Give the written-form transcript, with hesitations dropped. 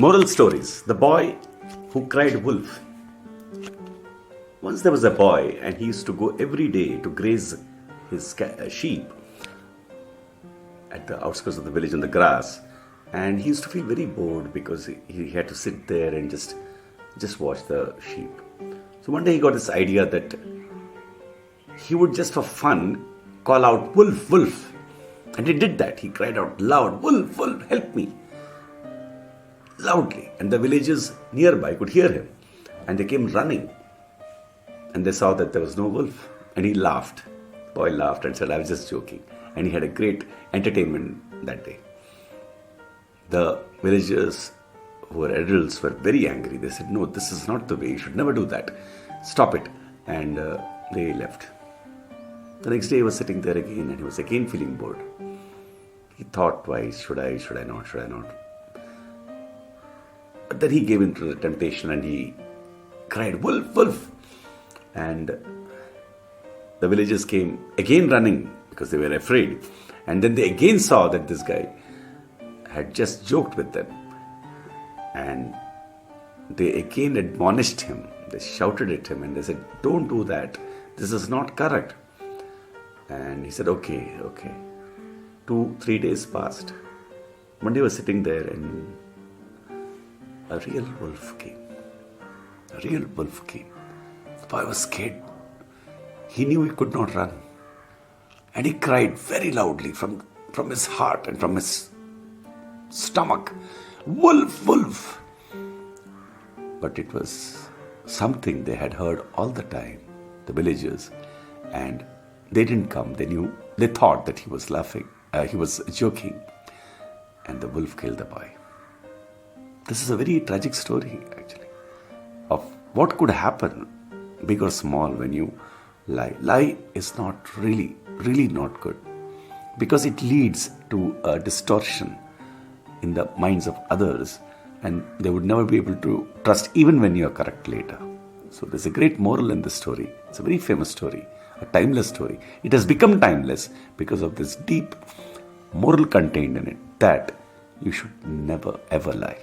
Moral stories. The boy who cried wolf. Once there was a boy and he used to go every day to graze his sheep at the outskirts of the village on the grass. And he used to feel very bored because he had to sit there and just watch the sheep. So one day he got this idea that he would just for fun call out, "Wolf, wolf." And he did that. He cried out loud, "Wolf, wolf, help me." Loudly. And the villagers nearby could hear him. And they came running. And they saw that there was no wolf. And he laughed. The boy laughed and said, "I was just joking." And he had a great entertainment that day. The villagers who were adults were very angry. They said, "No, this is not the way. You should never do that. Stop it." And they left. The next day he was sitting there again and he was again feeling bored. He thought twice, should I not? But then he gave in to the temptation and he cried, "Wolf, wolf." And the villagers came again running because they were afraid. And then they again saw that this guy had just joked with them. And they again admonished him. They shouted at him and they said, "Don't do that. This is not correct." And he said, okay. 2-3 days passed. One day he was sitting there and a real wolf came. The boy was scared. He knew he could not run. And he cried very loudly from his heart and from his stomach, "Wolf, wolf." But it was something they had heard all the time, the villagers, and they didn't come. They thought that he was laughing, he was joking, and the wolf killed the boy. This is a very tragic story, actually, of what could happen, big or small, when you lie. Lie is not really not good, because it leads to a distortion in the minds of others, and they would never be able to trust even when you are correct later. So there's a great moral in this story. It's a very famous story, a timeless story. It has become timeless because of this deep moral contained in it, that you should never ever lie.